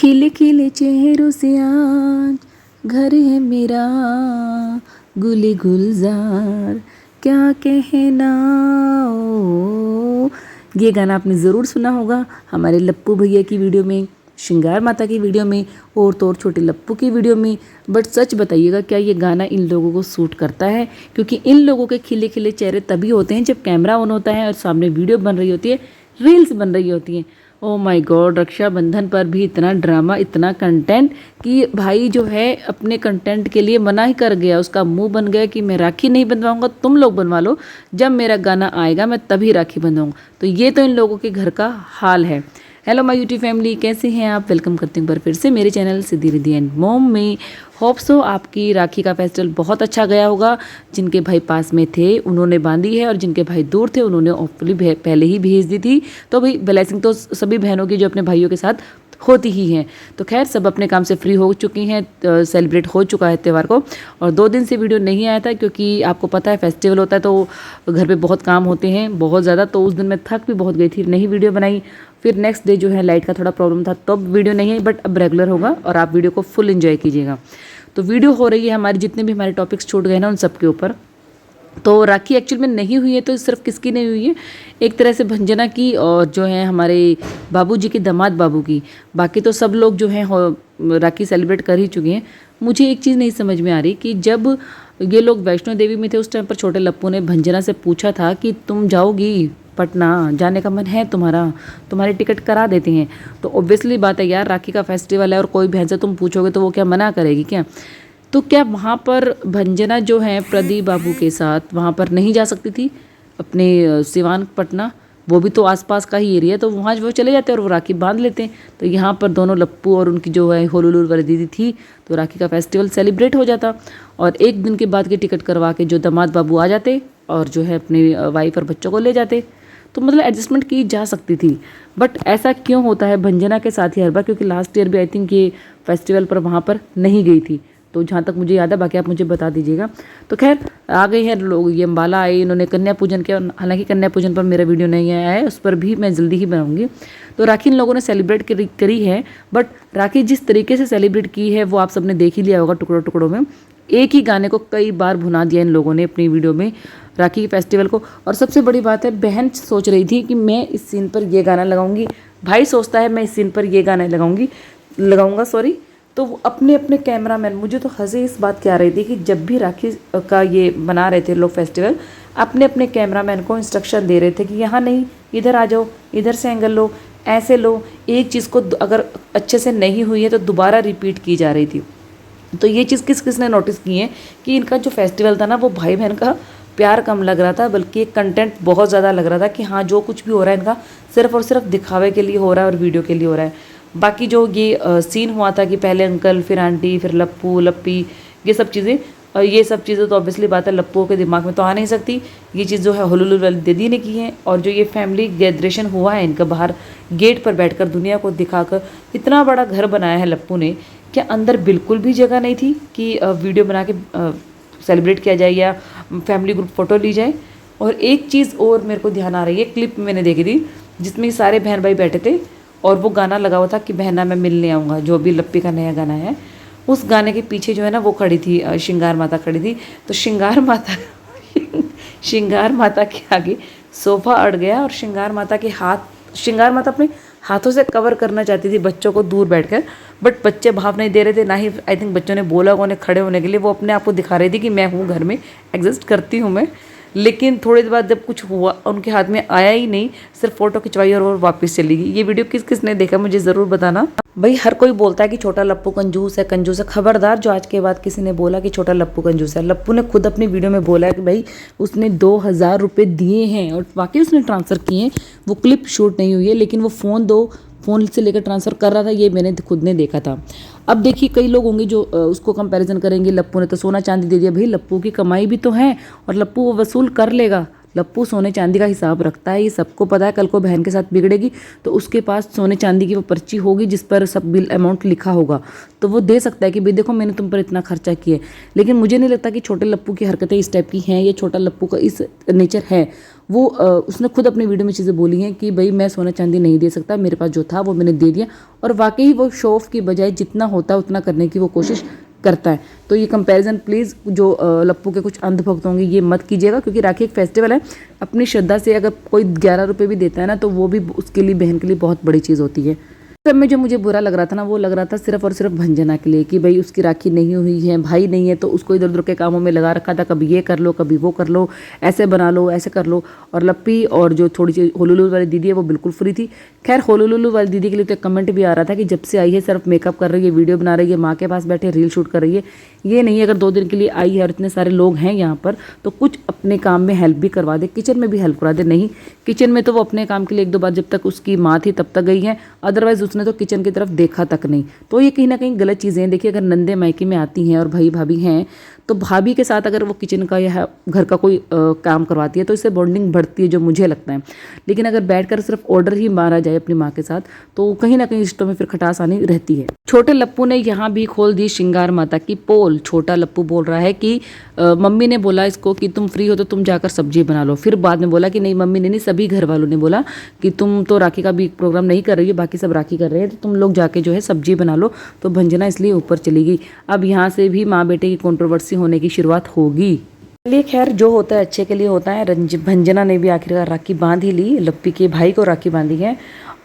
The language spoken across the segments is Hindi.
खिले खिले चेहरों से आज घर है मेरा, गुले गुलजार क्या कहना। ओ ये गाना आपने ज़रूर सुना होगा हमारे लप्पू भैया की वीडियो में, श्रृंगार माता की वीडियो में और तो और छोटे लप्पू की वीडियो में। बट सच बताइएगा क्या ये गाना इन लोगों को सूट करता है? क्योंकि इन लोगों के खिले खिले चेहरे तभी होते हैं जब कैमरा ऑन होता है और सामने वीडियो बन रही होती है, रील्स बन रही होती हैं। ओ माय गॉड, रक्षाबंधन पर भी इतना ड्रामा, इतना कंटेंट कि भाई जो है अपने कंटेंट के लिए मना ही कर गया। उसका मुंह बन गया कि मैं राखी नहीं बंधवाऊंगा, तुम लोग बनवा लो, जब मेरा गाना आएगा मैं तभी राखी बंधवाऊंगा। तो ये तो इन लोगों के घर का हाल है। हेलो माय यूट्यूब फैमिली, कैसे हैं आप? वेलकम करते हैं पर फिर से मेरे channel Siddhi Riddhi and mom में। होप सो आपकी राखी का फेस्टिवल बहुत अच्छा गया होगा। जिनके भाई पास में थे उन्होंने बांधी है और जिनके भाई दूर थे उन्होंने ऑफली पहले ही भेज दी थी। तो भाई ब्लेसिंग तो सभी बहनों की जो अपने भाइयों के साथ होती ही हैं। तो खैर सब अपने काम से फ्री हो चुकी हैं, सेलिब्रेट हो चुका है त्यौहार को। और 2 दिन से वीडियो नहीं आया था क्योंकि आपको पता है फेस्टिवल होता है तो घर पे बहुत काम होते हैं, बहुत ज़्यादा। तो उस दिन मैं थक भी बहुत गई थी, नहीं वीडियो बनाई। फिर नेक्स्ट डे जो है लाइट का थोड़ा प्रॉब्लम था तो अब वीडियो नहीं है, बट अब रेगुलर होगा और आप वीडियो को फुल एंजॉय कीजिएगा। तो वीडियो हो रही है हमारी, जितने भी हमारे टॉपिक्स छूट गए ना उन सब के ऊपर। तो राखी एक्चुअल में नहीं हुई है तो सिर्फ किसकी नहीं हुई है, एक तरह से भंजना की और जो है हमारे बाबूजी के दामाद बाबू की। बाकी तो सब लोग जो हैं राखी सेलिब्रेट कर ही चुके हैं। मुझे एक चीज़ नहीं समझ में आ रही कि जब ये लोग वैष्णो देवी में थे उस टाइम पर छोटे लप्पू ने भंजना से पूछा था कि तुम जाओगी पटना, जाने का मन है तुम्हारा, तुम्हारी टिकट करा देते हैं। तो ऑब्वियसली बात है यार, राखी का फेस्टिवल है और कोई बहन से तुम पूछोगे तो वो क्या मना करेगी क्या? तो क्या वहाँ पर भंजना जो है प्रदीप बाबू के साथ वहाँ पर नहीं जा सकती थी? अपने सिवान पटना, वो भी तो आसपास का ही एरिया, तो वहाँ वो चले जाते और वो राखी बांध लेते हैं। तो यहाँ पर दोनों लप्पू और उनकी जो है होलुलुल वाली दीदी थी तो राखी का फेस्टिवल सेलिब्रेट हो जाता और एक दिन के बाद की टिकट करवा के जो दामाद बाबू आ जाते और जो है अपनी वाइफ और बच्चों को ले जाते। तो मतलब एडजस्टमेंट की जा सकती थी। बट ऐसा क्यों होता है भंजना के साथ ही हर बार? क्योंकि लास्ट ईयर भी आई थिंक ये फेस्टिवल पर वहाँ पर नहीं गई थी, तो जहाँ तक मुझे याद है, बाकी आप मुझे बता दीजिएगा। तो खैर आ गए हैं लोग, ये अम्बाला आए, इन्होंने कन्या पूजन किया। हालांकि कन्या पूजन पर मेरा वीडियो नहीं आया है, उस पर भी मैं जल्दी ही बनाऊंगी। तो राखी इन लोगों ने सेलिब्रेट करी है, बट राखी जिस तरीके से सेलिब्रेट की है वो आप सबने देख ही लिया होगा टुकड़ों टुकड़ों में। एक ही गाने को कई बार भुना दिया इन लोगों ने अपनी वीडियो में राखी के फेस्टिवल को। और सबसे बड़ी बात है, बहन सोच रही थी कि मैं इस सीन पर ये गाना लगाऊंगी, भाई सोचता है मैं इस सीन पर ये गाना लगाऊंगा सॉरी। तो वो अपने अपने कैमरामैन, मुझे तो हंसी इस बात की आ रही थी कि जब भी राखी का ये बना रहे थे लोग फेस्टिवल, अपने अपने कैमरामैन को इंस्ट्रक्शन दे रहे थे कि यहाँ नहीं, इधर आ जाओ, इधर से एंगल लो, ऐसे लो। एक चीज़ को अगर अच्छे से नहीं हुई है तो दोबारा रिपीट की जा रही थी। तो ये चीज़ किसने नोटिस की है कि इनका जो फेस्टिवल था ना वो भाई बहन का प्यार कम लग रहा था, बल्कि एक कंटेंट बहुत ज़्यादा लग रहा था कि हाँ जो कुछ भी हो रहा है इनका सिर्फ और सिर्फ दिखावे के लिए हो रहा है और वीडियो के लिए हो रहा है। बाकी जो ये सीन हुआ था कि पहले अंकल, फिर आंटी, फिर लप्पू लप्पी, ये सब चीज़ें तो ऑब्वियसली बात है लप्पू के दिमाग में तो आ नहीं सकती। ये चीज़ जो है हुलुलुल वाली दीदी ने की है। और जो ये फैमिली गैदरेशन हुआ है इनका बाहर गेट पर बैठकर दुनिया को दिखाकर, इतना बड़ा घर बनाया है लप्पू ने, क्या अंदर बिल्कुल भी जगह नहीं थी कि वीडियो बना के सेलिब्रेट किया जाए या फैमिली ग्रुप फ़ोटो ली जाए? और एक चीज़ और मेरे को ध्यान आ रही है, क्लिप मैंने देखी थी जिसमें सारे बहन भाई बैठे थे और वो गाना लगा हुआ था कि बहना मैं मिलने आऊँगा, जो भी लप्पी का नया गाना है। उस गाने के पीछे जो है ना वो खड़ी थी, श्रृंगार माता खड़ी थी। तो श्रृंगार माता के आगे सोफा अड़ गया और श्रृंगार माता अपने हाथों से कवर करना चाहती थी बच्चों को दूर बैठकर, बट बच्चे भाव नहीं दे रहे थे। ना ही आई थिंक बच्चों ने बोला उन्हें खड़े होने के लिए, वो अपने आप को दिखा रही थी कि मैं हूँ घर में, एग्जिस्ट करती हूँ मैं। लेकिन थोड़ी देर बाद जब कुछ हुआ उनके हाथ में आया ही नहीं, सिर्फ फोटो खिंचवाई और वो वापस चली गई। ये वीडियो किसने देखा मुझे ज़रूर बताना। भाई हर कोई बोलता है कि छोटा लप्पू कंजूस है, खबरदार जो आज के बाद किसी ने बोला कि छोटा लप्पू कंजूस है। लप्पू ने खुद अपनी वीडियो में बोला है कि भाई उसने 2000 रुपये दिए हैं और वाकई उसने ट्रांसफ़र किए हैं। वो क्लिप शूट नहीं हुई है लेकिन वो फ़ोन से लेकर ट्रांसफ़र कर रहा था, ये मैंने खुद ने देखा था। अब देखिए कई लोग होंगे जो उसको कंपैरिजन करेंगे, लप्पू ने तो सोना चांदी दे दिया। भाई लप्पू की कमाई भी तो है और लप्पू वो वसूल कर लेगा, लप्पू सोने चांदी का हिसाब रखता है, ये सबको पता है। कल को बहन के साथ बिगड़ेगी तो उसके पास सोने चांदी की वो पर्ची होगी जिस पर सब बिल अमाउंट लिखा होगा, तो वो दे सकता है कि भाई देखो मैंने तुम पर इतना खर्चा किया है। लेकिन मुझे नहीं लगता कि छोटे लप्पू की हरकतें इस टाइप की हैं, या छोटा लप्पू का इस नेचर है। वो उसने खुद अपनी वीडियो में चीज़ें बोली हैं कि भाई मैं सोना चांदी नहीं दे सकता, मेरे पास जो था वो मैंने दे दिया। और वाकई वो शो ऑफ की बजाय जितना होता है उतना करने की वो कोशिश करता है। तो ये कंपैरिजन प्लीज़ जो लप्पू के कुछ अंधभक्त होंगे ये मत कीजिएगा, क्योंकि राखी एक फेस्टिवल है। अपनी श्रद्धा से अगर कोई 11 रुपये भी देता है ना, तो वो भी उसके लिए, बहन के लिए बहुत बड़ी चीज़ होती है। सब में जो मुझे बुरा लग रहा था ना, वो लग रहा था सिर्फ और सिर्फ भंजना के लिए, कि भाई उसकी राखी नहीं हुई है, भाई नहीं है, तो उसको इधर उधर के कामों में लगा रखा था, कभी ये कर लो कभी वो कर लो, ऐसे बना लो ऐसे कर लो। और लप्पी और जो थोड़ी सी होलुलु वाली दीदी है वो बिल्कुल फ्री थी। खैर होलुलु वाली दीदी के लिए तो एक कमेंट भी आ रहा था कि जब से आई है सिर्फ मेकअप कर रही है, वीडियो बना रही है, माँ के पास बैठे रील शूट कर रही है। ये नहीं, अगर 2 दिन के लिए आई है और इतने सारे लोग हैं यहाँ पर, तो कुछ अपने काम में हेल्प भी करवा दे, किचन में भी हेल्प करा दे। नहीं, किचन में तो वो अपने काम के लिए 1-2 बार जब तक उसकी माँ थी तब तक गई है, अदरवाइज उसने तो किचन की तरफ देखा तक नहीं। तो ये कहीं ना कहीं गलत चीज़ें हैं। देखिए, अगर नंदे मायके में आती हैं और भाई भाभी हैं, तो भाभी के साथ अगर वो किचन का या घर का कोई काम करवाती है तो इससे बॉन्डिंग बढ़ती है, जो मुझे लगता है। लेकिन अगर बैठकर सिर्फ ऑर्डर ही मारा जाए अपनी माँ के साथ, तो कहीं ना कहीं रिश्तों में फिर खटास आनी रहती है। छोटे लप्पू ने यहाँ भी खोल दी श्रृंगार माता की पोल। छोटा लप्पू बोल रहा है कि मम्मी ने बोला इसको कि तुम फ्री हो तो तुम जाकर सब्जी बना लो। फिर बाद में बोला कि नहीं मम्मी ने नहीं, सभी घर वालों ने बोला कि तुम तो राखी का भी प्रोग्राम नहीं कर रही हो, बाकी सब राखी कर रहे हैं, तो तुम लोग जाके जो है सब्जी बना लो। तो भंजना इसलिए ऊपर चली गई। अब यहाँ से भी माँ बेटे की कंट्रोवर्सी होने की शुरुआत होगी। चलिए खैर, जो होता है अच्छे के लिए होता है। भंजना ने भी आखिरकार राखी बांध ही ली, लप्पी के भाई को राखी बांधी है।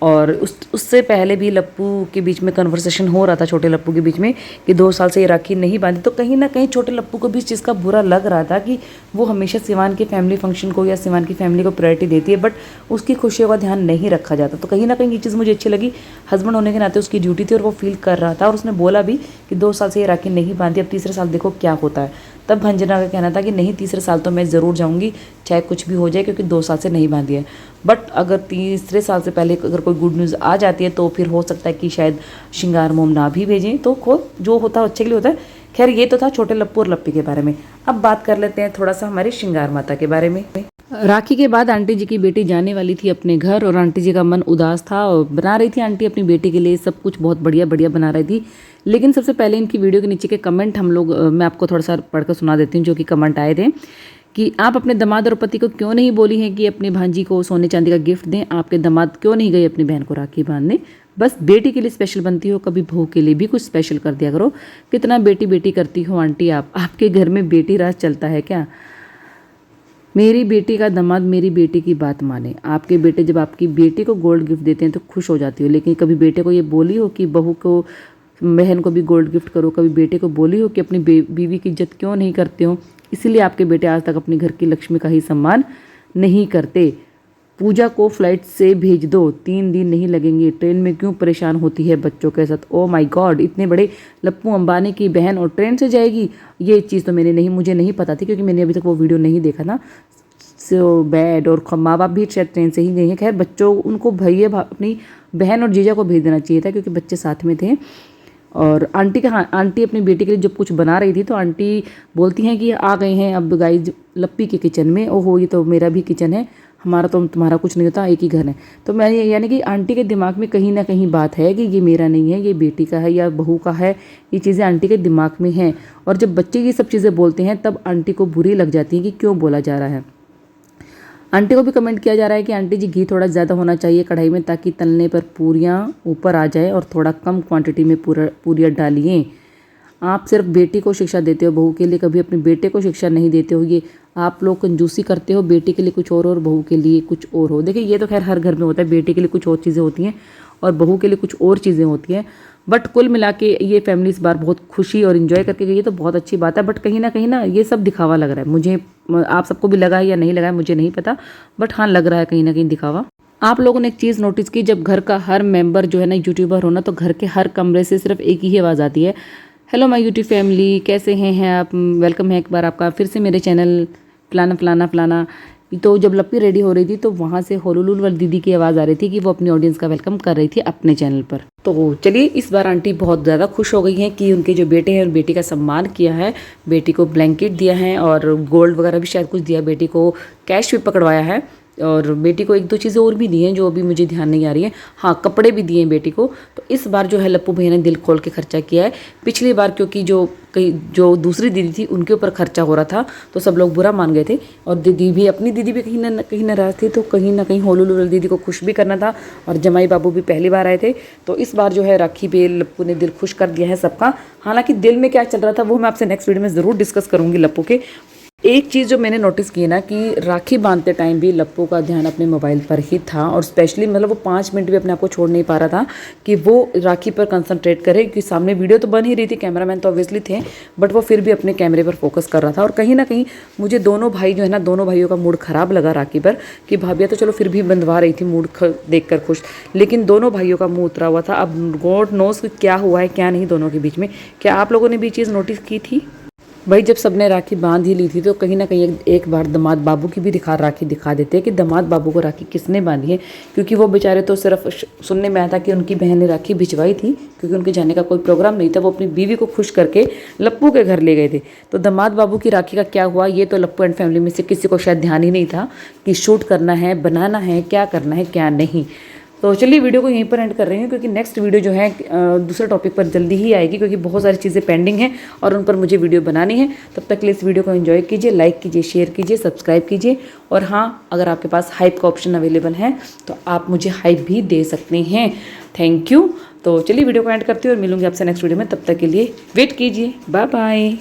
और उससे पहले भी लप्पू के बीच में कन्वर्सेशन हो रहा था, छोटे लप्पू के बीच में, कि 2 साल से ये राखी नहीं बांधी। तो कहीं ना कहीं छोटे लप्पू को भी इस चीज़ का बुरा लग रहा था कि वो हमेशा सिवान के फैमिली फंक्शन को या सिवान की फैमिली को प्रायोरिटी देती है, बट उसकी खुशियों का ध्यान नहीं रखा जाता। तो कहीं ना कहीं ये चीज़ मुझे अच्छी लगी। हस्बैंड होने के नाते उसकी ड्यूटी थी और वो फील कर रहा था, और उसने बोला भी कि 2 साल से ये राखी नहीं बांधी, अब तीसरे साल देखो क्या होता है। तब भंजना का कहना था कि नहीं, तीसरे साल तो मैं ज़रूर जाऊंगी, चाहे कुछ भी हो जाए, क्योंकि 2 साल से नहीं बांधी है। बट अगर तीसरे साल से पहले अगर कोई गुड न्यूज़ आ जाती है तो फिर हो सकता है कि शायद श्रृंगार मोम ना भी भेजें। तो जो होता है अच्छे के लिए होता है। खैर, ये तो था छोटे लप्पू और लप्पी के बारे में। अब बात कर लेते हैं थोड़ा सा हमारे श्रृंगार माता के बारे में। राखी के बाद आंटी जी की बेटी जाने वाली थी अपने घर, और आंटी जी का मन उदास था, और बना रही थी आंटी अपनी बेटी के लिए सब कुछ बहुत बढ़िया बढ़िया बना रही थी। लेकिन सबसे पहले इनकी वीडियो के नीचे के कमेंट मैं आपको थोड़ा सा पढ़कर सुना देती हूँ, जो कि कमेंट आए थे कि आप अपने दामाद और पति को क्यों नहीं बोली हैं कि अपनी भांजी को सोने चांदी का गिफ्ट दें? आपके दामाद क्यों नहीं गए अपनी बहन को राखी बांधने? बस बेटी के लिए स्पेशल बनती हो, कभी बहू के लिए भी कुछ स्पेशल कर दिया करो। कितना बेटी बेटी करती हो आंटी आप, आपके घर में बेटी राज चलता है क्या? मेरी बेटी का दामाद मेरी बेटी की बात माने। आपके बेटे जब आपकी बेटी को गोल्ड गिफ्ट देते हैं तो खुश हो जाती हो, लेकिन कभी बेटे को ये बोली हो कि बहू को, बहन को भी गोल्ड गिफ्ट करो? कभी बेटे को बोली हो कि अपनी बीवी की इज्जत क्यों नहीं करते हो? इसीलिए आपके बेटे आज तक अपने घर की लक्ष्मी का ही सम्मान नहीं करते। पूजा को फ्लाइट से भेज दो, 3 दिन नहीं लगेंगे, ट्रेन में क्यों परेशान होती है बच्चों के साथ? ओ माय गॉड, इतने बड़े लप्पू अंबानी की बहन और ट्रेन से जाएगी? ये चीज़ तो मुझे नहीं पता थी, क्योंकि मैंने अभी तक वो वीडियो नहीं देखा था। So bad. और माँ बाप भी शायद ट्रेन से ही गए हैं। खैर, बच्चों उनको भैया अपनी बहन और जीजा को भेज देना चाहिए था, क्योंकि बच्चे साथ में थे। और आंटी अपनी बेटी के लिए जब कुछ बना रही थी तो आंटी बोलती हैं कि आ गए हैं अब गाइस लप्पी के किचन में। ओहो, ये तो मेरा भी किचन है, हमारा तो तुम्हारा कुछ नहीं होता, एक ही घर है। तो मैं यानी कि आंटी के दिमाग में कहीं ना कहीं बात है कि ये मेरा नहीं है, ये बेटी का है या बहू का है। ये चीज़ें आंटी के दिमाग में हैं, और जब बच्चे ये सब चीज़ें बोलते हैं तब आंटी को बुरी लग जाती है कि क्यों बोला जा रहा है। आंटी को भी कमेंट किया जा रहा है कि आंटी जी, घी थोड़ा ज़्यादा होना चाहिए कढ़ाई में, ताकि तलने पर पूरियाँ ऊपर आ जाए, और थोड़ा कम क्वांटिटी में पूरियाँ डालिए। आप सिर्फ बेटी को शिक्षा देते हो, बहू के लिए कभी अपने बेटे को शिक्षा नहीं देते हो। ये आप लोग कंजूसी करते हो, बेटी के लिए कुछ और बहू के लिए कुछ और हो। देखिए, ये तो खैर हर घर में होता है, बेटी के लिए कुछ और चीज़ें होती हैं और बहू के लिए कुछ और चीज़ें होती हैं। बट कुल मिला के ये फैमिली इस बार बहुत खुशी और इन्जॉय करके गई है, तो बहुत अच्छी बात है। बट कहीं ना ये सब दिखावा लग रहा है मुझे। आप सबको भी लगा है या नहीं लगा है मुझे नहीं पता, बट हाँ, लग रहा है कहीं ना कहीं दिखावा। आप लोगों ने एक चीज़ नोटिस की, जब घर का हर मेंबर जो है ना यूट्यूबर होना, तो घर के हर कमरे से सिर्फ एक ही आवाज़ आती है, हेलो माय यूट्यूब फैमिली, कैसे हैं आप? वेलकम है एक बार आपका फिर से मेरे चैनल फलाना फलाना फलाना। तो जब लप्पी रेडी हो रही थी तो वहाँ से होलुलुल वाली दीदी की आवाज़ आ रही थी कि वो अपनी ऑडियंस का वेलकम कर रही थी अपने चैनल पर। तो चलिए, इस बार आंटी बहुत ज़्यादा खुश हो गई हैं कि उनके जो बेटे हैं, उन बेटी का सम्मान किया है, बेटी को ब्लैंकेट दिया है और गोल्ड वगैरह भी शायद कुछ दिया, बेटी को कैश भी पकड़वाया है और बेटी को एक दो चीज़ें और भी दी हैं जो अभी मुझे ध्यान नहीं आ रही है। हाँ, कपड़े भी दिए हैं बेटी को। तो इस बार जो है लप्पू भैया ने दिल खोल के खर्चा किया है। पिछली बार क्योंकि जो दूसरी दीदी थी उनके ऊपर खर्चा हो रहा था तो सब लोग बुरा मान गए थे और अपनी दीदी भी कहीं नाराज़ थी, तो कहीं ना कहीं होलू दीदी को खुश भी करना था और जमाई बाबू भी पहली बार आए थे। तो इस बार जो है राखी पे लप्पू ने दिल खुश कर दिया है सबका। हालांकि दिल में क्या चल रहा था वो मैं आपसे नेक्स्ट वीडियो में ज़रूर डिस्कस करूँगी लप्पू के। एक चीज़ जो मैंने नोटिस की ना कि राखी बांधते टाइम भी लप्पू का ध्यान अपने मोबाइल पर ही था और स्पेशली मतलब वो 5 मिनट भी अपने आप को छोड़ नहीं पा रहा था कि वो राखी पर कंसंट्रेट करे, क्योंकि सामने वीडियो तो बन ही रही थी, कैमरामैन तो ऑब्वियसली थे, बट वो फिर भी अपने कैमरे पर फोकस कर रहा था। और कहीं ना कहीं मुझे दोनों भाई जो है ना, दोनों भाइयों का मूड ख़राब लगा राखी पर कि भाभिया तो चलो फिर भी बंधवा रही थी मूड देख कर खुश, लेकिन दोनों भाइयों का मुँह उतरा हुआ था। अब गॉड नोस क्या हुआ है क्या नहीं दोनों के बीच में। क्या आप लोगों ने भी चीज़ नोटिस की थी? भाई जब सबने राखी बांध ही ली थी तो कहीं ना कहीं एक बार दामाद बाबू की भी राखी दिखा देते हैं कि दामाद बाबू को राखी किसने बांधी है, क्योंकि वो बेचारे तो सिर्फ सुनने में आया था कि उनकी बहन ने राखी भिजवाई थी क्योंकि उनके जाने का कोई प्रोग्राम नहीं था, वो अपनी बीवी को खुश करके लप्पू के घर ले गए थे। तो दामाद बाबू की राखी का क्या हुआ ये तो लप्पू एंड फैमिली में से किसी को शायद ध्यान ही नहीं था कि शूट करना है, बनाना है, क्या करना है क्या नहीं। तो चलिए वीडियो को यहीं पर एंड कर रही हूँ क्योंकि नेक्स्ट वीडियो जो है दूसरे टॉपिक पर जल्दी ही आएगी, क्योंकि बहुत सारी चीज़ें पेंडिंग हैं और उन पर मुझे वीडियो बनानी है। तब तक के लिए इस वीडियो को एंजॉय कीजिए, लाइक कीजिए, शेयर कीजिए, सब्सक्राइब कीजिए और हाँ, अगर आपके पास हाइप का ऑप्शन अवेलेबल है तो आप मुझे हाइप भी दे सकते हैं। Thank you. तो चलिए वीडियो को एंड करती हूँ और मिलूंगी आपसे नेक्स्ट वीडियो में। तब तक के लिए वेट कीजिए। Bye bye.